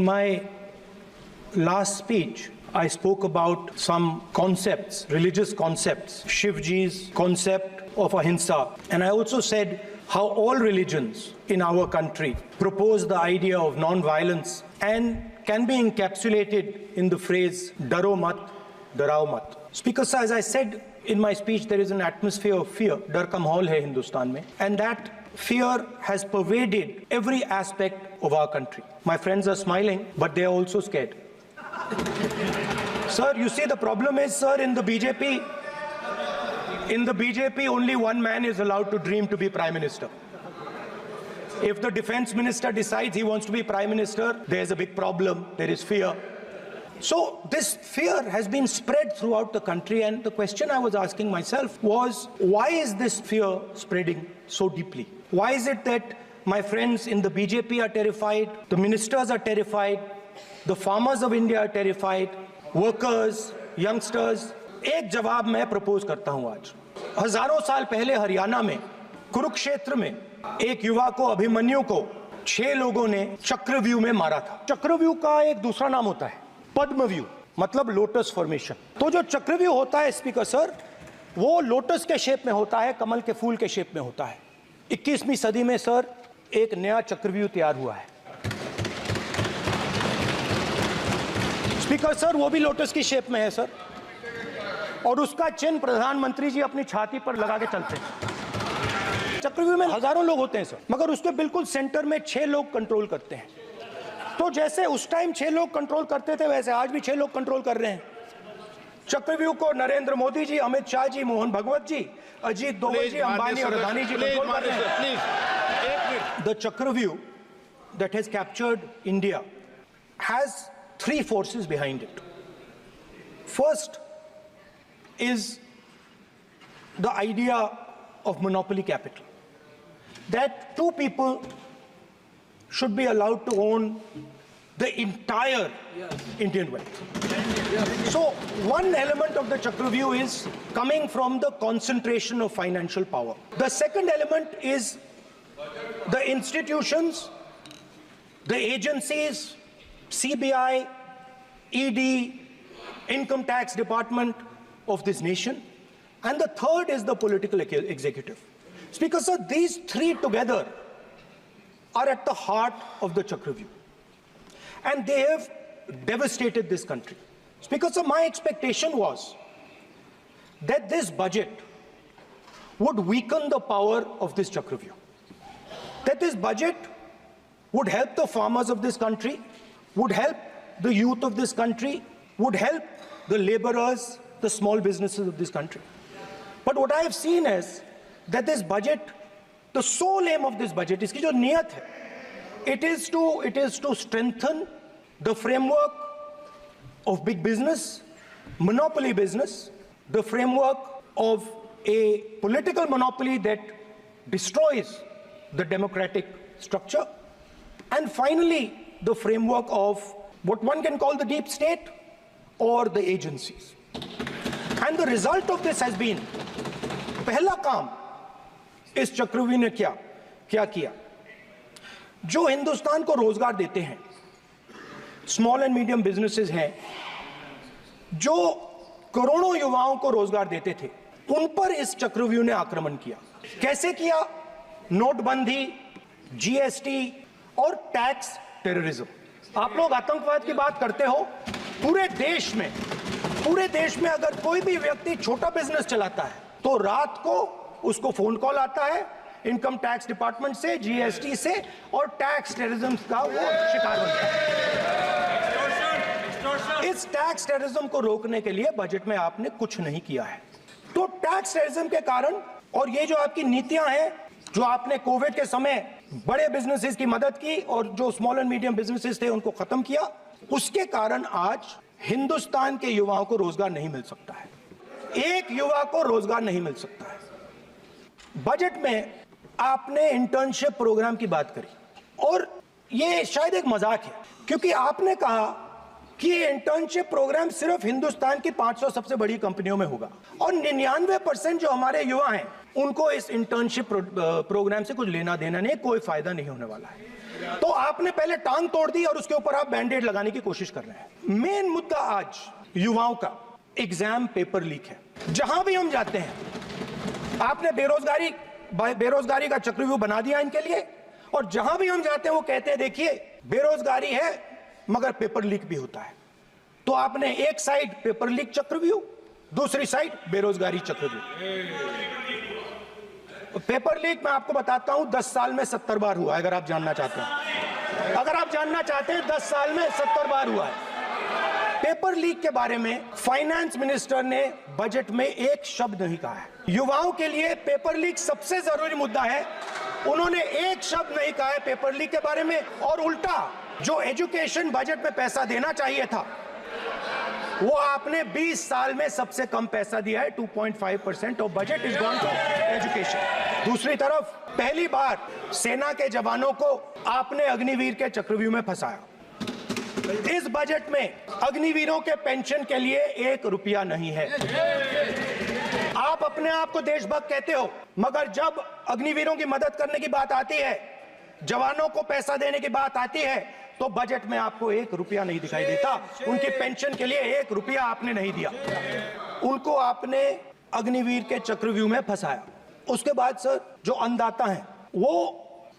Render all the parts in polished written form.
my last speech, I spoke about some concepts, religious concepts, Shivji's concept of ahimsa. And I also said how all religions in our country propose the idea of non-violence and can be encapsulated in the phrase, Daro mat, darao mat. Speaker sir, as I said in my speech, there is an atmosphere of fear. Dar ka mahol hai Hindustan mein. And that fear has pervaded every aspect of our country. My friends are smiling, but they are also scared. Sir, you see, the problem is, sir, in the BJP, only one man is allowed to dream to be Prime Minister. If the defense minister decides he wants to be Prime Minister, there's a big problem. There is fear. So this fear has been spread throughout the country, and the question I was asking myself was, why is this fear spreading so deeply? Why is it that my friends in the BJP are terrified, the ministers are terrified, the farmers of India are terrified, workers, youngsters? एक जवाब मैं propose करता हूं आज। हजारों साल पहले हरियाणा में कुरुक्षेत्र में एक युवा को, अभिमन्यु को 6 लोगों ने चक्रव्यूह में मारा था। चक्रव्यूह का एक दूसरा नाम होता है पद्मव्यूह, मतलब लोटस फॉर्मेशन। तो जो चक्रव्यूह होता है स्पीकर सर, वो लोटस के शेप में होता है, कमल के फूल के शेप में होता है। 21वीं सदी में सर एक नया चक्रव्यूह तैयार हुआ है स्पीकर सर, वो भी लोटस की शेप में है सर, और उसका चिन्ह प्रधानमंत्री जी अपनी छाती पर लगा के चलते हैं। चक्रव्यूह में हजारों लोग होते हैं सर, मगर उसके बिल्कुल सेंटर में 6 लोग कंट्रोल करते हैं। तो जैसे उस टाइम 6 लोग कंट्रोल करते थे, वैसे आज भी 6 लोग कंट्रोल कर रहे हैं। चक्रव्यूह को नरेंद्र मोदी जी, अमित शाह जी, मोहन भगवत जी, अजीत दोवल जी, अंबानी और अदानी जी कंट्रोल कर रहे हैं। The चक्रव्यूह that has captured India has 3 forces behind it. First is the idea of monopoly capital, that 2 people should be allowed to own the entire Indian wealth. So one element of the Chakravyu is coming from the concentration of financial power. The second element is the institutions, the agencies, CBI, ED, Income Tax Department of this nation. And the third is the political executive. Speaker sir, these 3 together are at the heart of the Chakravyu. And they have devastated this country. Speaker sir, my expectation was that this budget would weaken the power of this Chakravyu. That this budget would help the farmers of this country, would help the youth of this country, would help the laborers, the small businesses of this country. But what I have seen is that this budget, the sole aim of this budget, iski jo niyat hai, it is to strengthen the framework of big business, monopoly business, the framework of a political monopoly that destroys the democratic structure, and finally the framework of what one can call the deep state or the agencies. And the result of this has been, पहला काम इस चक्रव्यूह ने क्या किया? जो हिंदुस्तान को रोजगार देते हैं, स्मॉल एंड मीडियम बिजनेसेस हैं, जो करोड़ों युवाओं को रोजगार देते थे, उन पर इस चक्रव्यूह ने आक्रमण किया। कैसे किया? नोटबंदी, जीएसटी और टैक्स टेररिज्म। आप लोग आतंकवाद की बात करते हो, पूरे देश में अगर कोई भी व्यक्ति छोटा बिजनेस चलाता है तो रात को उसको फोन कॉल आता है इनकम टैक्स डिपार्टमेंट से, जीएसटी से, और टैक्स टेररिज्म का वो शिकार बनता है। इस टैक्स टेररिज्म को रोकने के लिए बजट में आपने कुछ नहीं किया है। तो टैक्स टेररिज्म के कारण और ये जो आपकी नीतियां हैं, जो आपने कोविड के समय बड़े बिजनेसेस की मदद की और जो स्मॉल एंड मीडियम बिजनेसेस थे उनको खत्म किया, उसके कारण आज हिंदुस्तान के युवाओं को रोजगार नहीं मिल सकता है। एक युवा को रोजगार नहीं मिल सकता है। बजट में आपने इंटर्नशिप प्रोग्राम की बात करी और ये शायद एक मजाक है, क्योंकि आपने कहा कि ये इंटर्नशिप प्रोग्राम सिर्फ हिंदुस्तान की 500 सबसे बड़ी कंपनियों में होगा और 99% जो हमारे युवा हैं उनको इस इंटर्नशिप प्रोग्राम से कुछ लेना देना नहीं, कोई फायदा नहीं होने वाला है। तो आपने पहले टांग तोड़ दी और उसके ऊपर आप बैंडेड लगाने की कोशिश कर रहे हैं। मेन मुद्दा आज युवाओं का एग्जाम पेपर लीक है। जहां भी हम जाते हैं आपने बेरोजगारी का चक्रव्यूह बना दिया इनके लिए, और जहां भी हम जाते हैं वो कहते हैं देखिए बेरोजगारी है मगर पेपर लीक भी होता है। तो आपने एक साइड पेपर लीक चक्रव्यूह, दूसरी साइड बेरोजगारी चक्रव्यूह। पेपर लीक मैं आपको बताता हूं 10 साल में 70 बार हुआ है। अगर आप जानना चाहते हैं, 10 साल में 70 बार हुआ है। पेपर लीक के बारे में फाइनेंस मिनिस्टर ने बजट में एक शब्द नहीं कहा है। युवाओं के लिए पेपर लीक सबसे जरूरी मुद्दा है, उन्होंने एक शब्द नहीं कहा है पेपर लीक के बारे में। और उल्टा जो एजुकेशन बजट में पैसा देना चाहिए था वो आपने 20 साल में सबसे कम पैसा दिया है। 2.5% of budget is gone to education. दूसरी तरफ पहली बार सेना के जवानों को आपने अग्निवीर के चक्रव्यूह में फंसाया। इस बजट में अग्निवीरों के पेंशन के लिए 1 रुपया नहीं है। आप अपने आप को देशभक्त कहते हो, मगर जब अग्निवीरों की मदद करने की बात आती है, जवानों को पैसा देने की बात आती है, तो बजट में आपको 1 रुपया नहीं दिखाई देता। उनकी पेंशन के लिए 1 रुपया आपने नहीं दिया। उनको आपने अग्निवीर के चक्रव्यूह में फंसाया। उसके बाद सर जो अन्नदाता हैं वो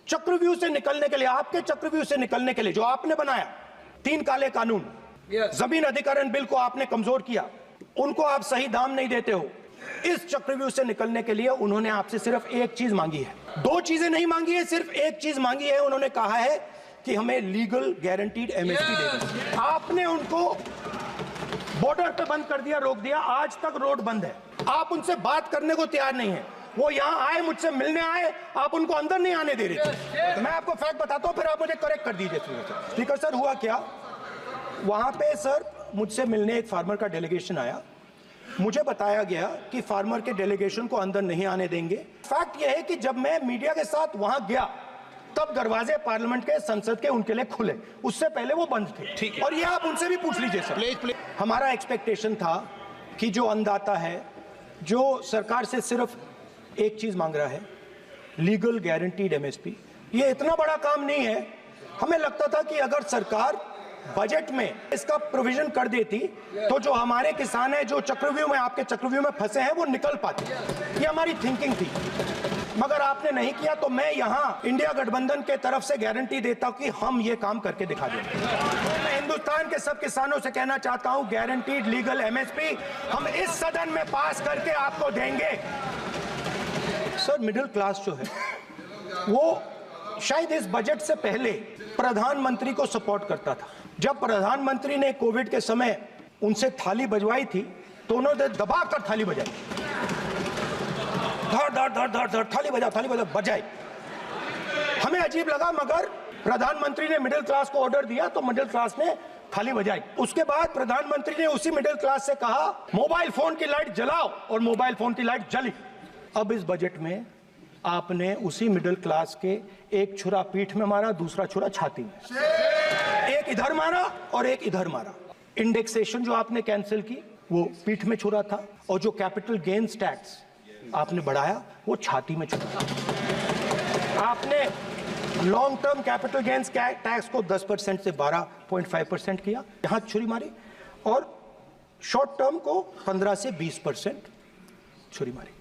चक्रव्यूह से निकलने के लिए, आपके चक्रव्यूह से निकलने के लिए जो आपने बनाया 3 काले कानून, जमीन अधिग्रहण बिल को आपने कमजोर किया, उनको आप सही दाम नहीं देते हो। इस चक्रव्यूह से निकलने के लिए उन्होंने आपसे सिर्फ एक चीज मांगी है, 2 चीजें नहीं मांगी है, सिर्फ एक चीज मांगी है। उन्होंने कहा है कि हमें लीगल गारंटीड एमएसपी दे दो। आपने उनको बॉर्डर पे बंद कर दिया, रोक दिया। आज तक रोड बंद है। आप उनसे बात करने को तैयार नहीं है। वो यहां आए, मुझसे मिलने आए, आप उनको अंदर नहीं आने दे रहे थे। तो मैं आपको फैक्ट बताता हूं, फिर आप मुझे करेक्ट कर दीजिए। स्पीकर सर, हुआ क्या वहां पे सर, मुझसे मिलने एक फार्मर का डेलीगेशन आया। मुझे बताया गया कि फार्मर के डेलीगेशन को अंदर नहीं आने देंगे। फैक्ट यह है कि जब मैं मीडिया के साथ वहां गया तब दरवाजे पार्लियामेंट के, संसद के उनके लिए खुले, उससे पहले वो बंद थे। और ये आप उनसे भी पूछ लीजिए सर। हमारा एक्सपेक्टेशन था कि जो अन्नदाता है, जो सरकार से सिर्फ एक चीज मांग रहा है, लीगल गारंटीड एमएसपी, ये इतना बड़ा काम नहीं है। हमें लगता था कि अगर सरकार बजट में इसका प्रोविजन कर देती तो जो हमारे किसान हैं जो चक्रव्यूह में, आपके चक्रव्यूह में फंसे हैं, वो निकल पाते। ये हमारी थिंकिंग थी, मगर आपने नहीं किया। तो मैं यहां इंडिया गठबंधन के तरफ से गारंटी देता हूं कि हम ये काम करके दिखा देंगे। मैं हिंदुस्तान के सब किसानों से कहना चाहता हूं, गारंटीड लीगल एमएसपी हम इस सदन में पास करके आपको देंगे। सर मिडिल क्लास जो है वो शायद इस बजट से पहले प्रधानमंत्री को सपोर्ट करता था। जब प्रधानमंत्री ने कोविड के समय उनसे थाली बजवाई थी तो उन्होंने दबाकर थाली बजाई, धड़ धड़ धड़ धड़ धड़, थाली बजा बजाई। हमें अजीब लगा, मगर प्रधानमंत्री ने मिडिल क्लास को ऑर्डर दिया तो मिडिल क्लास ने थाली बजाई। उसके बाद प्रधानमंत्री ने उसी मिडिल क्लास से कहा मोबाइल फोन की लाइट जलाओ, और मोबाइल फोन की लाइट जली। अब इस बजट में आपने उसी मिडिल क्लास के एक छुरा पीठ में मारा, दूसरा छुरा छाती में, एक इधर मारा और एक इधर मारा। इंडेक्सेशन जो आपने कैंसिल की वो पीठ में छुरा था, और जो कैपिटल गेन्स टैक्स आपने बढ़ाया वो छाती में छुरा। आपने long term capital gains tax को 10% से 12.5% किया, यहां छुरी मारी, और शॉर्ट टर्म को 15 से 20% छुरी मारी।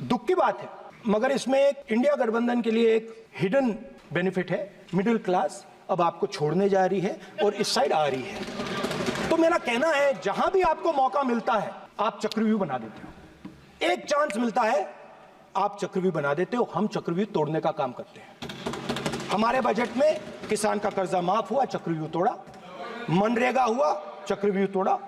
दुख की बात है, मगर इसमें एक इंडिया गठबंधन के लिए एक हिडन बेनिफिट है। मिडिल क्लास अब आपको छोड़ने जा रही है और इस साइड आ रही है। तो मेरा कहना है, जहां भी आपको मौका मिलता है आप चक्रव्यूह बना देते हो। एक चांस मिलता है आप चक्रव्यूह बना देते हो। हम चक्रव्यूह तोड़ने का काम करते हैं। हमारे बजट में किसान का कर्जा माफ हुआ, चक्रव्यूह तोड़ा। मनरेगा हुआ, चक्रव्यूह तोड़ा।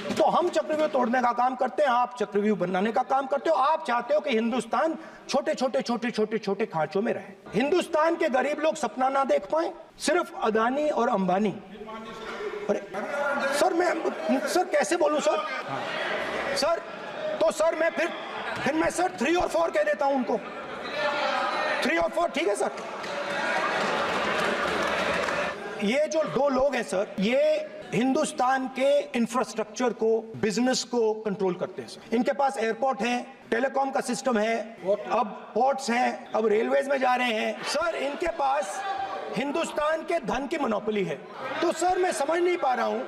तो हम चक्रव्यूह तोड़ने का काम करते हैं, आप चक्रव्यूह बनाने का काम करते हो। आप चाहते हो कि हिंदुस्तान छोटे छोटे खांचों में रहे, हिंदुस्तान के गरीब लोग सपना ना देख पाए, सिर्फ अदानी और अंबानी। सर मैं सर कैसे बोलूं सर तो सर मैं फिर मैं सर 3 और 4 कह देता हूं उनको, 3 और 4 ठीक है सर। ये जो 2 लोग हैं सर, ये हिंदुस्तान के इंफ्रास्ट्रक्चर को, बिजनेस को कंट्रोल करते हैं सर। इनके पास एयरपोर्ट है, टेलीकॉम का सिस्टम है, अब पोर्ट्स हैं, अब रेलवेज में जा रहे हैं सर। इनके पास हिंदुस्तान के धन की मोनोपोली है। तो सर मैं समझ नहीं पा रहा हूं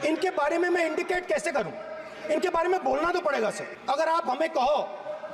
इनके बारे में मैं इंडिकेट कैसे करूं। इनके बारे में बोलना तो पड़ेगा सर। अगर आप हमें कहो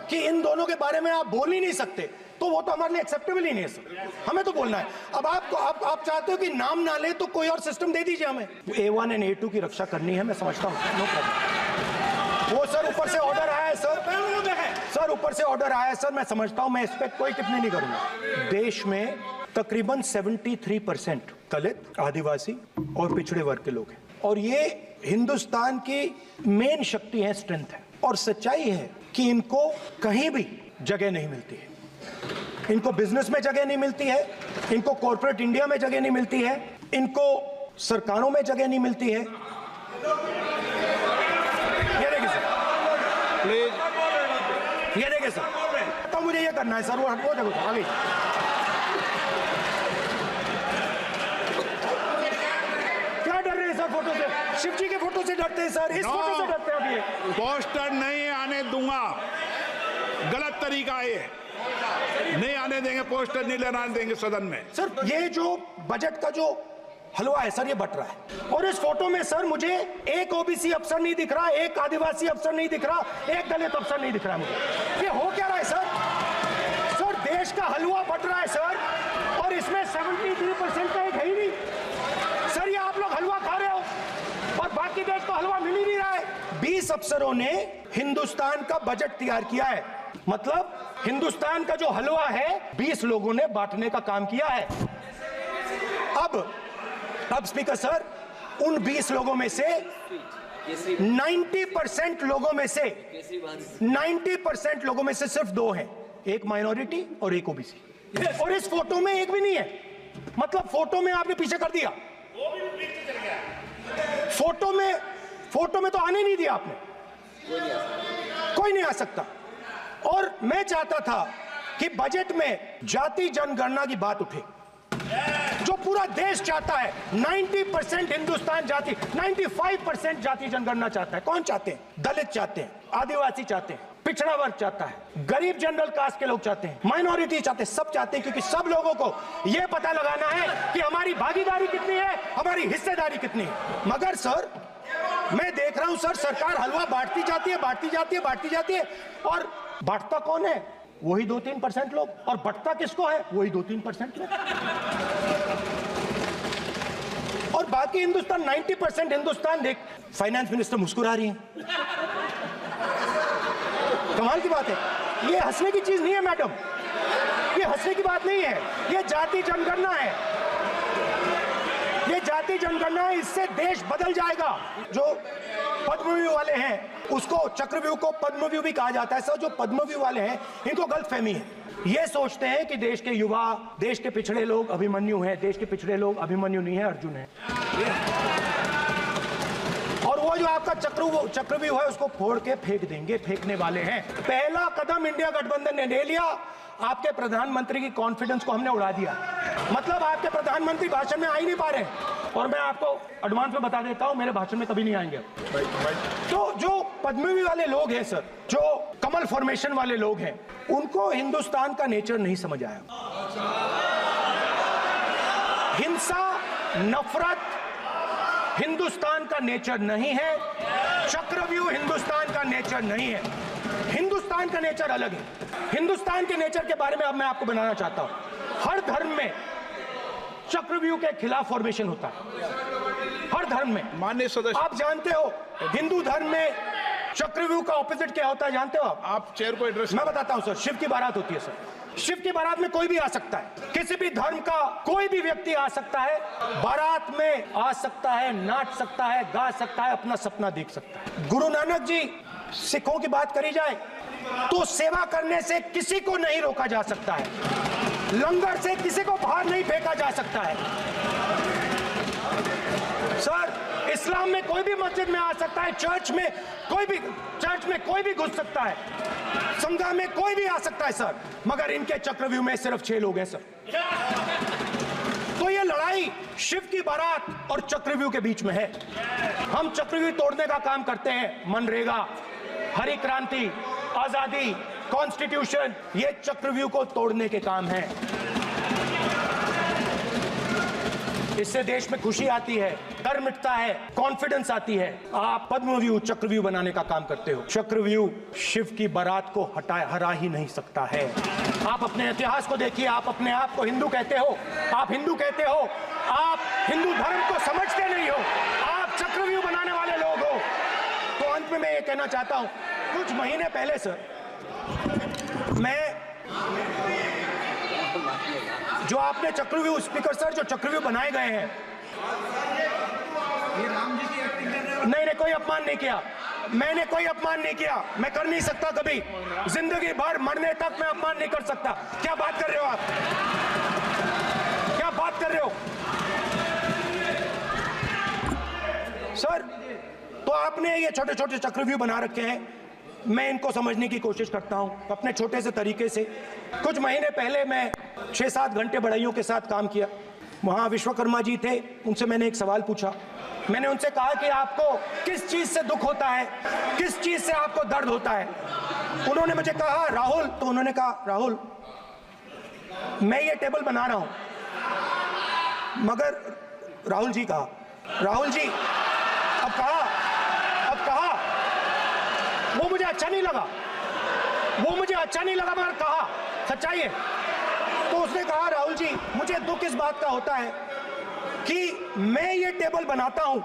कि इन दोनों के बारे में आप बोल ही नहीं सकते तो वो तो हमारे लिए एक्सेप्टेबल ही नहीं है सर। हमें तो बोलना है। अब आप चाहते हो कि नाम ना ले तो कोई और सिस्टम दे दीजिए हमें। A1 एंड A2 की रक्षा करनी है, मैं समझता हूँ, नो प्रॉब्लम। वो सर ऊपर से ऑर्डर आया है सर ऊपर से ऑर्डर आया है सर, मैं समझता हूँ, मैं इस पर कोई टिप्पणी नहीं करूंगा। देश में तकरीबन 73% दलित, आदिवासी और पिछड़े वर्ग के लोग हैं और ये हिंदुस्तान की मेन शक्ति है, स्ट्रेंथ है। और सच्चाई है कि इनको कहीं भी जगह नहीं मिलती है। इनको बिजनेस में जगह नहीं मिलती है, इनको कॉर्पोरेट इंडिया में जगह नहीं मिलती है, इनको सरकारों में जगह नहीं मिलती है। ये देखिए सर, प्लीज ये देखिए सर, तो मुझे ये करना है सर, वो देखो आ गई। क्या डर रहे हैं सर फोटो से? शिव जी के फोटो से डरते हैं सर, इस फोटो से डरते हैं। अभी पोस्टर नहीं आने दूंगा, गलत तरीका है, नहीं आने देंगे, पोस्टर नहीं लेना देंगे सदन में। सर ये जो बजट का जो हलवा है सर, ये बट रहा है। और इस फोटो में सर मुझे एक ओबीसी अफसर नहीं दिख रहा, एक आदिवासी अफसर नहीं दिख रहा, एक दलित अफसर नहीं दिख रहा है मुझे। ये हो क्या रहा है सर? सर देश का हलवा बट रहा है सर, और इसमें 73% का एक है ही नहीं सर। ये आप लोग हलवा खा रहे हो और बाकी देश को हलवा मिल ही नहीं रहा है। 20 अफसरों ने हिंदुस्तान का बजट तैयार किया है, मतलब हिंदुस्तान का जो हलवा है 20 लोगों ने बांटने का काम किया है। अब स्पीकर सर, उन 20 लोगों में से 90% लोगों में से सिर्फ 2 हैं, एक माइनॉरिटी और एक ओबीसी। और इस फोटो में एक भी नहीं है, मतलब फोटो में आपने पीछे कर दिया। फोटो में तो आने नहीं दिया आपने, कोई नहीं आ सकता। और मैं चाहता था कि बजट में जाति जनगणना की बात उठे, जो पूरा देश चाहता है। 90% हिंदुस्तान जाति, 95% जाति जनगणना चाहता है। कौन चाहते हैं? दलित चाहते हैं, आदिवासी चाहते हैं, पिछड़ा वर्ग चाहता है, गरीब जनरल कास्ट के लोग चाहते हैं, माइनॉरिटी चाहते हैं, सब चाहते हैं, क्योंकि सब लोगों को यह पता लगाना है कि हमारी भागीदारी कितनी है, हमारी हिस्सेदारी कितनी है। मगर सर मैं देख रहा हूं सर, सरकार हलवा बांटती जाती है, और बांटता कौन है? वही 2-3% लोग, और बंटता किसको है? वही 2-3% लोग। और बाकी हिंदुस्तान, 90% हिंदुस्तान देख। फाइनेंस मिनिस्टर मुस्कुरा रही हैं, कमाल की बात है। ये हंसने की चीज नहीं है मैडम, ये हंसने की बात नहीं है, ये जाति जनगणना है, ये जाति जनगणना है। इससे देश बदल जाएगा। जो पद्मव्यूह वाले हैं, उसको चक्रव्यूह को पद्मव्यूह भी कहा जाता है सर। जो पद्मव्यूह वाले हैं इनको गलतफहमी है, ये सोचते हैं कि देश के युवा, देश के पिछड़े लोग अभिमन्यु हैं। देश के पिछड़े लोग अभिमन्यु नहीं है, अर्जुन है। और वो जो आपका चक्रव्यूह है उसको फोड़ के फेंक देंगे, फेंकने वाले हैं। पहला कदम इंडिया गठबंधन ने ले लिया, आपके प्रधानमंत्री की कॉन्फिडेंस को हमने उड़ा दिया। मतलब आपके प्रधानमंत्री भाषण में आ ही नहीं पा रहे, और मैं आपको एडवांस में बता देता हूं, मेरे भाषण में कभी नहीं आएंगे। तो जो पद्मव्यूह वाले लोग हैं सर, जो कमल फॉर्मेशन वाले लोग हैं, उनको हिंदुस्तान का नेचर नहीं समझ आया। हिंसा, नफरत हिंदुस्तान का नेचर नहीं है, चक्रव्यूह हिंदुस्तान का नेचर नहीं है। हिंदुस्तान का नेचर अलग है। हिंदुस्तान के नेचर के बारे में अब मैं आपको बनाना चाहता हूं। हर धर्म में चक्रव्यूह के खिलाफ फॉर्मेशन होता है, हर धर्म में। माननीय सदस्य, आप जानते हो हिंदू धर्म में चक्रव्यूह का ऑपोजिट क्या होता है, जानते हो आप चेयर को एड्रेस। मैं बताता हूं सर। शिव की बारात होती है सर, शिव की बारात में कोई भी आ सकता है, किसी भी धर्म का कोई भी व्यक्ति आ सकता है, बारात में आ सकता है, नाच सकता है, गा सकता है, अपना सपना देख सकता है। गुरु नानक जी, सिखों की बात करी जाए तो सेवा करने से किसी को नहीं रोका जा सकता है, लंगर से किसी को बाहर नहीं फेंका जा सकता है। सर इस्लाम में कोई भी मस्जिद में आ सकता है, चर्च में कोई भी घुस सकता है, संघा में कोई भी आ सकता है सर, मगर इनके चक्रव्यूह में सिर्फ 6 लोग हैं सर। तो ये लड़ाई शिव की बारात और चक्रव्यूह के बीच में है। हम चक्रव्यूह तोड़ने का काम करते हैं, मनरेगा, हरी क्रांति, आजादी, कॉन्स्टिट्यूशन, ये चक्रव्यूह को तोड़ने के काम है। इससे देश में खुशी आती है, डर मिटता है, कॉन्फिडेंस आती है। आप पद्मव्यूह चक्रव्यूह बनाने का काम करते हो। चक्रव्यूह शिव की बारात को हरा ही नहीं सकता है। आप अपने इतिहास को देखिए, आप अपने आप को हिंदू कहते हो, आप हिंदू कहते हो, आप हिंदू धर्म को समझते नहीं हो, आप चक्रव्यूह बनाने वाले लोग हो। तो अंत में मैं ये कहना चाहता हूं, कुछ महीने पहले सर जो आपने चक्रव्यूह, स्पीकर सर, जो चक्रव्यूह बनाए गए हैं, नहीं, कोई अपमान नहीं किया, मैंने कोई अपमान नहीं किया, मैं कर नहीं सकता कभी, जिंदगी भर मरने तक मैं अपमान नहीं कर सकता। क्या बात कर रहे हो आप, क्या बात कर रहे हो सर? तो आपने ये छोटे छोटे चक्रव्यूह बना रखे हैं, मैं इनको समझने की कोशिश करता हूं अपने छोटे से तरीके से। कुछ महीने पहले मैं 6-7 घंटे बढ़इयों के साथ काम किया। वहां विश्वकर्मा जी थे, उनसे मैंने एक सवाल पूछा। मैंने उनसे कहा कि आपको किस चीज से दुख होता है, किस चीज से आपको दर्द होता है? उन्होंने मुझे कहा राहुल, तो उन्होंने कहा राहुल मैं ये टेबल बना रहा हूं, मगर राहुल जी कहा, राहुल जी अब कहा वो मुझे अच्छा नहीं लगा, वो मुझे अच्छा नहीं लगा, मगर कहा सच्चाई है। तो उसने कहा राहुल जी मुझे दुख इस बात का होता है कि मैं ये टेबल बनाता हूं,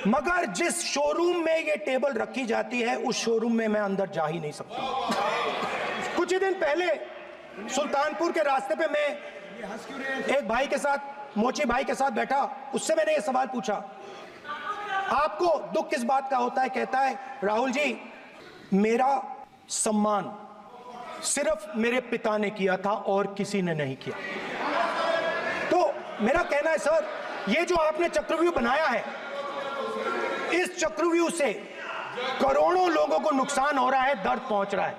मगर जिस शोरूम में ये टेबल रखी जाती है उस शोरूम में मैं अंदर जा ही नहीं सकता। कुछ ही दिन पहले सुल्तानपुर के रास्ते पे मैं एक भाई के साथ, मोची भाई के साथ बैठा, उससे मैंने ये सवाल पूछा, आपको दुख किस बात का होता है? कहता है राहुल जी मेरा सम्मान सिर्फ मेरे पिता ने किया था और किसी ने नहीं किया। तो मेरा कहना है सर, ये जो आपने चक्रव्यूह बनाया है, इस चक्रव्यूह से करोड़ों लोगों को नुकसान हो रहा है, दर्द पहुंच रहा है,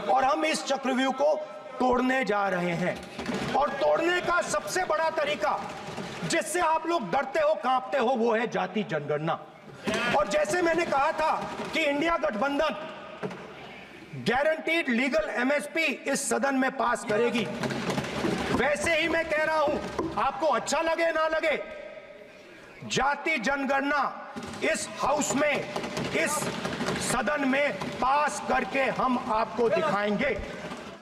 और हम इस चक्रव्यूह को तोड़ने जा रहे हैं। और तोड़ने का सबसे बड़ा तरीका जिससे आप लोग डरते हो, कांपते हो, वो है जाति जनगणना। और जैसे मैंने कहा था कि इंडिया गठबंधन गारंटीड लीगल एमएसपी इस सदन में पास करेगी, वैसे ही मैं कह रहा हूं, आपको अच्छा लगे ना लगे, जाति जनगणना इस हाउस में, इस सदन में पास करके हम आपको दिखाएंगे।